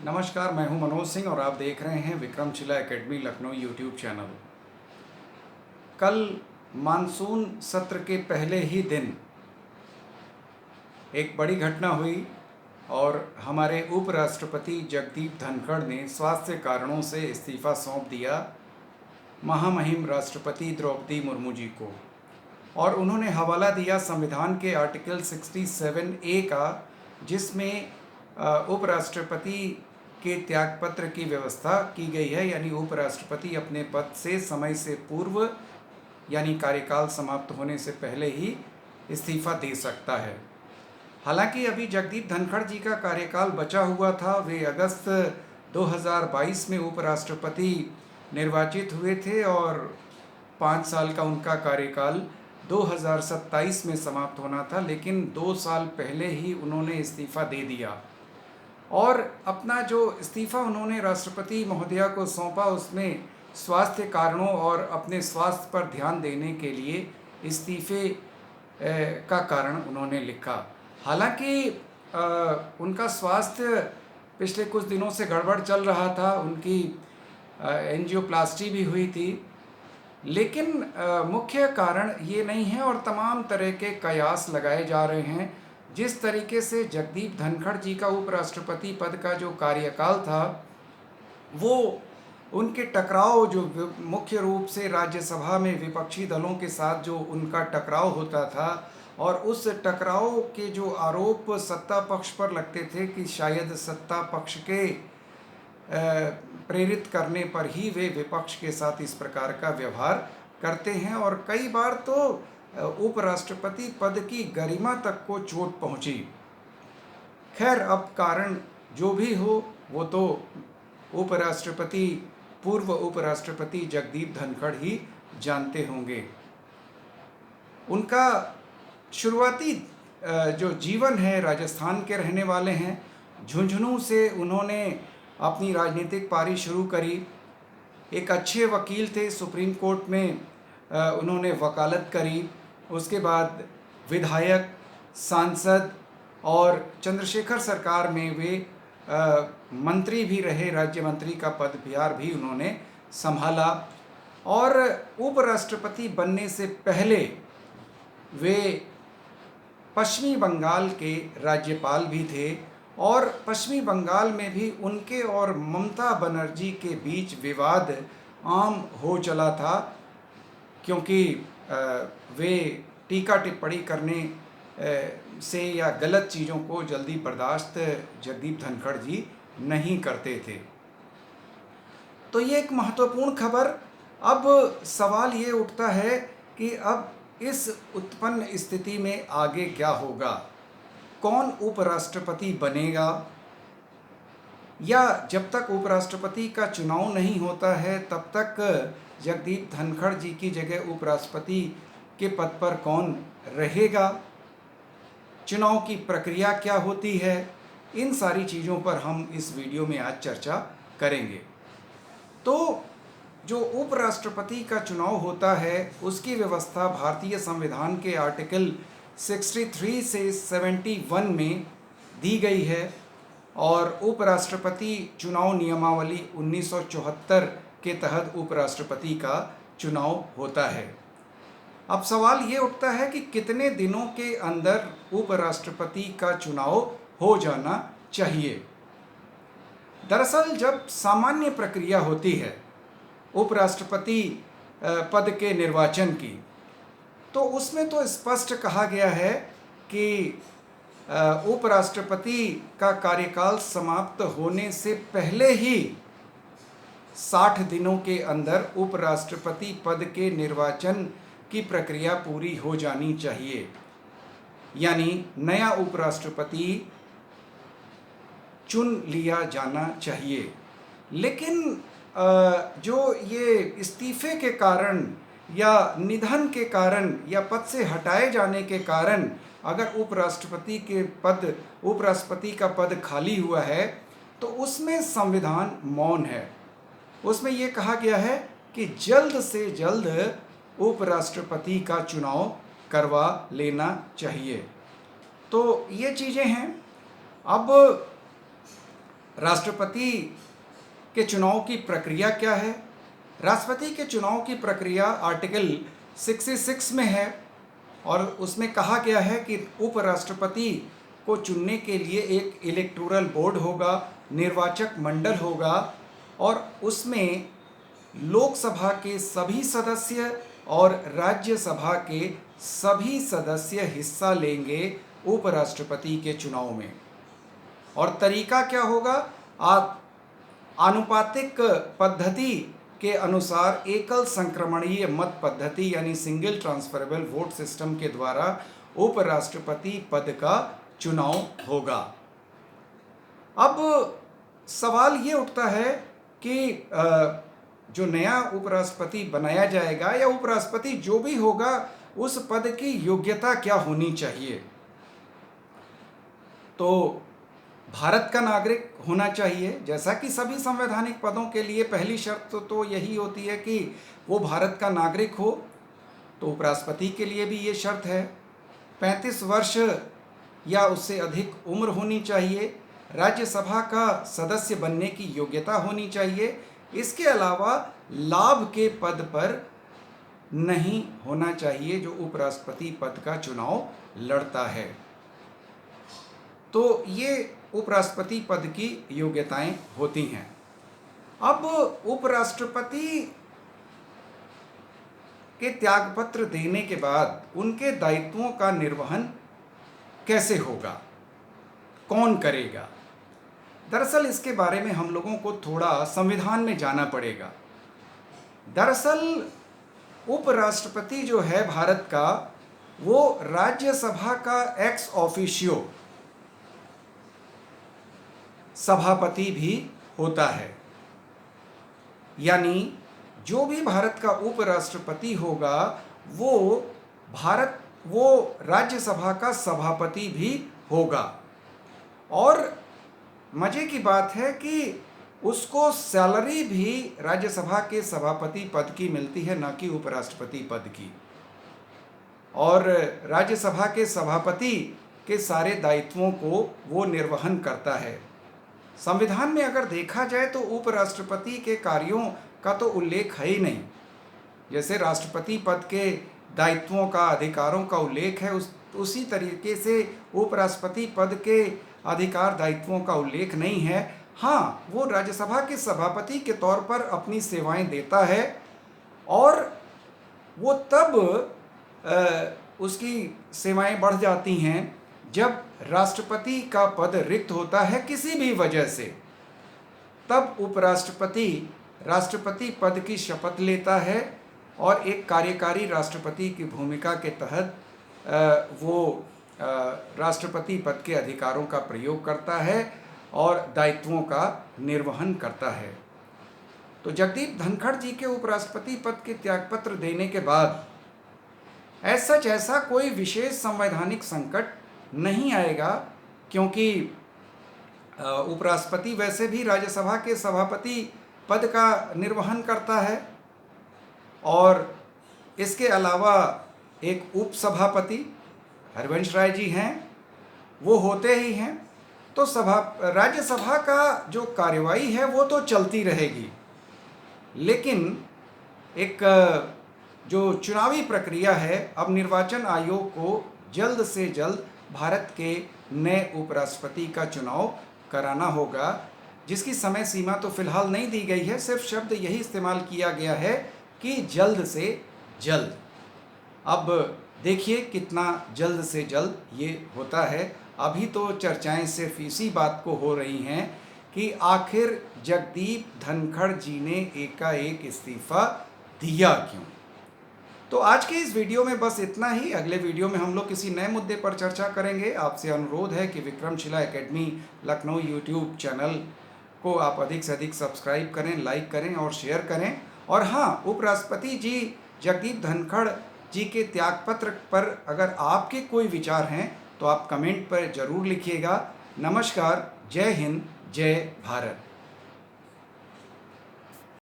नमस्कार, मैं हूं मनोज सिंह और आप देख रहे हैं Vikramshila academy Lucknow YouTube channel. कल मानसून सत्र के पहले ही दिन एक बड़ी घटना हुई और हमारे उपराष्ट्रपति जगदीप धनखड़ ने स्वास्थ्य कारणों से इस्तीफा सौंप दिया महामहिम राष्ट्रपति द्रौपदी मुर्मू जी को। और उन्होंने हवाला दिया संविधान के आर्टिकल 67A का, जिसमें उपराष्ट्रपति के त्यागपत्र की व्यवस्था की गई है। यानी उपराष्ट्रपति अपने पद से समय से पूर्व यानी कार्यकाल समाप्त होने से पहले ही इस्तीफा दे सकता है। हालांकि अभी जगदीप धनखड़ जी का कार्यकाल बचा हुआ था। वे अगस्त 2022 में उपराष्ट्रपति निर्वाचित हुए थे और 5 साल का उनका कार्यकाल 2027 में समाप्त होना था, लेकिन 2 साल पहले ही उन्होंने इस्तीफा दे दिया। और अपना जो इस्तीफा उन्होंने राष्ट्रपति महोदया को सौंपा, उसमें स्वास्थ्य कारणों और अपने स्वास्थ्य पर ध्यान देने के लिए इस्तीफे का कारण उन्होंने लिखा। हालांकि उनका स्वास्थ्य पिछले कुछ दिनों से गड़बड़ चल रहा था, उनकी एंजियोप्लास्टी भी हुई थी, लेकिन मुख्य कारण ये नहीं है और तमाम तरह के कयास लगाए जा रहे हैं। जिस तरीके से जगदीप धनखड़ जी का उपराष्ट्रपति पद का जो कार्यकाल था, वो उनके टकराव जो मुख्य रूप से राज्यसभा में विपक्षी दलों के साथ जो उनका टकराव होता था, और उस टकराव के जो आरोप सत्ता पक्ष पर लगते थे कि शायद सत्ता पक्ष के प्रेरित करने पर ही वे विपक्ष के साथ इस प्रकार का व्यवहार करते हैं, और कई बार तो उपराष्ट्रपति पद की गरिमा तक को चोट पहुंची। खैर, अब कारण जो भी हो, वो तो पूर्व उपराष्ट्रपति जगदीप धनखड़ ही जानते होंगे। उनका शुरुआती जो जीवन है, राजस्थान के रहने वाले हैं। झुंझुनू से उन्होंने अपनी राजनीतिक पारी शुरू करी। एक अच्छे वकील थे, सुप्रीम कोर्ट में उन्होंने वकालत करी। उसके बाद विधायक, सांसद और चंद्रशेखर सरकार में वे मंत्री भी रहे, राज्य मंत्री का पदभार भी उन्होंने संभाला। और उपराष्ट्रपति बनने से पहले वे पश्चिमी बंगाल के राज्यपाल भी थे, और पश्चिमी बंगाल में भी उनके और ममता बनर्जी के बीच विवाद आम हो चला था, क्योंकि वे टीका टिप्पणी करने से या गलत चीज़ों को जल्दी बर्दाश्त जगदीप धनखड़ जी नहीं करते थे। तो ये एक महत्वपूर्ण खबर। अब सवाल ये उठता है कि अब इस उत्पन्न स्थिति में आगे क्या होगा, कौन उपराष्ट्रपति बनेगा, या जब तक उपराष्ट्रपति का चुनाव नहीं होता है तब तक जगदीप धनखड़ जी की जगह उपराष्ट्रपति के पद पर कौन रहेगा, चुनाव की प्रक्रिया क्या होती है, इन सारी चीज़ों पर हम इस वीडियो में आज चर्चा करेंगे। तो जो उपराष्ट्रपति का चुनाव होता है, उसकी व्यवस्था भारतीय संविधान के आर्टिकल 63 से 71 में दी गई है, और उपराष्ट्रपति चुनाव नियमावली 1974 के तहत उपराष्ट्रपति का चुनाव होता है। अब सवाल ये उठता है कि कितने दिनों के अंदर उपराष्ट्रपति का चुनाव हो जाना चाहिए। दरअसल जब सामान्य प्रक्रिया होती है उपराष्ट्रपति पद के निर्वाचन की, तो उसमें तो स्पष्ट कहा गया है कि उपराष्ट्रपति का कार्यकाल समाप्त होने से पहले ही 60 दिनों के अंदर उपराष्ट्रपति पद के निर्वाचन की प्रक्रिया पूरी हो जानी चाहिए, यानी नया उपराष्ट्रपति चुन लिया जाना चाहिए। लेकिन जो ये इस्तीफे के कारण या निधन के कारण या पद से हटाए जाने के कारण अगर उपराष्ट्रपति का पद खाली हुआ है, तो उसमें संविधान मौन है। उसमें ये कहा गया है कि जल्द से जल्द उपराष्ट्रपति का चुनाव करवा लेना चाहिए। तो ये चीज़ें हैं। अब राष्ट्रपति के चुनाव की प्रक्रिया क्या है? राष्ट्रपति के चुनाव की प्रक्रिया आर्टिकल 66 में है और उसमें कहा गया है कि उपराष्ट्रपति को चुनने के लिए एक इलेक्टोरल बोर्ड होगा, निर्वाचक मंडल होगा और उसमें लोकसभा के सभी सदस्य और राज्यसभा के सभी सदस्य हिस्सा लेंगे उपराष्ट्रपति के चुनाव में। और तरीका क्या होगा? आनुपातिक पद्धति के अनुसार एकल संक्रमणीय मत पद्धति यानी सिंगल ट्रांसफरेबल वोट सिस्टम के द्वारा उपराष्ट्रपति पद का चुनाव होगा। अब सवाल ये उठता है कि जो नया उपराष्ट्रपति बनाया जाएगा या उपराष्ट्रपति जो भी होगा उस पद की योग्यता क्या होनी चाहिए? तो भारत का नागरिक होना चाहिए, जैसा कि सभी संवैधानिक पदों के लिए पहली शर्त तो यही होती है कि वो भारत का नागरिक हो। तो उपराष्ट्रपति के लिए भी ये शर्त है। 35 वर्ष या उससे अधिक उम्र होनी चाहिए। राज्यसभा का सदस्य बनने की योग्यता होनी चाहिए। इसके अलावा लाभ के पद पर नहीं होना चाहिए जो उपराष्ट्रपति पद का चुनाव लड़ता है। तो ये उपराष्ट्रपति पद की योग्यताएं होती हैं। अब उपराष्ट्रपति के त्यागपत्र देने के बाद उनके दायित्वों का निर्वहन कैसे होगा, कौन करेगा? दरअसल इसके बारे में हम लोगों को थोड़ा संविधान में जाना पड़ेगा। दरअसल उपराष्ट्रपति जो है भारत का, वो राज्यसभा का एक्स ऑफिशियो सभापति भी होता है। यानी जो भी भारत का उपराष्ट्रपति होगा वो राज्यसभा का सभापति भी होगा। और मजे की बात है कि उसको सैलरी भी राज्यसभा के सभापति पद की मिलती है, ना कि उपराष्ट्रपति पद की। और राज्यसभा के सभापति के सारे दायित्वों को वो निर्वहन करता है। संविधान में अगर देखा जाए तो उपराष्ट्रपति के कार्यों का तो उल्लेख है ही नहीं। जैसे राष्ट्रपति पद के दायित्वों का, अधिकारों का उल्लेख है, उसी तरीके से उपराष्ट्रपति पद के अधिकार दायित्वों का उल्लेख नहीं है। हाँ, वो राज्यसभा के सभापति के तौर पर अपनी सेवाएं देता है और वो तब उसकी सेवाएं बढ़ जाती हैं जब राष्ट्रपति का पद रिक्त होता है किसी भी वजह से। तब उपराष्ट्रपति राष्ट्रपति पद की शपथ लेता है और एक कार्यकारी राष्ट्रपति की भूमिका के तहत वो राष्ट्रपति पद के अधिकारों का प्रयोग करता है और दायित्वों का निर्वहन करता है। तो जगदीप धनखड़ जी के उपराष्ट्रपति पद के त्यागपत्र देने के बाद ऐसा कोई विशेष संवैधानिक संकट नहीं आएगा, क्योंकि उपराष्ट्रपति वैसे भी राज्यसभा के सभापति पद का निर्वहन करता है और इसके अलावा एक उपसभापति हरिवंश राय जी हैं, वो होते ही हैं। तो राज्यसभा का जो कार्यवाही है वो तो चलती रहेगी, लेकिन एक जो चुनावी प्रक्रिया है, अब निर्वाचन आयोग को जल्द से जल्द भारत के नए उपराष्ट्रपति का चुनाव कराना होगा, जिसकी समय सीमा तो फिलहाल नहीं दी गई है। सिर्फ शब्द यही इस्तेमाल किया गया है कि जल्द से जल्द। अब देखिए कितना जल्द से जल्द ये होता है। अभी तो चर्चाएं सिर्फ इसी बात को हो रही हैं कि आखिर जगदीप धनखड़ जी ने एकाएक इस्तीफा दिया क्यों। तो आज के इस वीडियो में बस इतना ही। अगले वीडियो में हम लोग किसी नए मुद्दे पर चर्चा करेंगे। आपसे अनुरोध है कि Vikramshila academy Lucknow YouTube channel को आप अधिक से अधिक सब्सक्राइब करें, लाइक करें और शेयर करें। और हाँ, उपराष्ट्रपति जी जगदीप धनखड़ जी के त्यागपत्र पर अगर आपके कोई विचार हैं तो आप कमेंट पर ज़रूर लिखिएगा। नमस्कार, जय हिंद, जय भारत।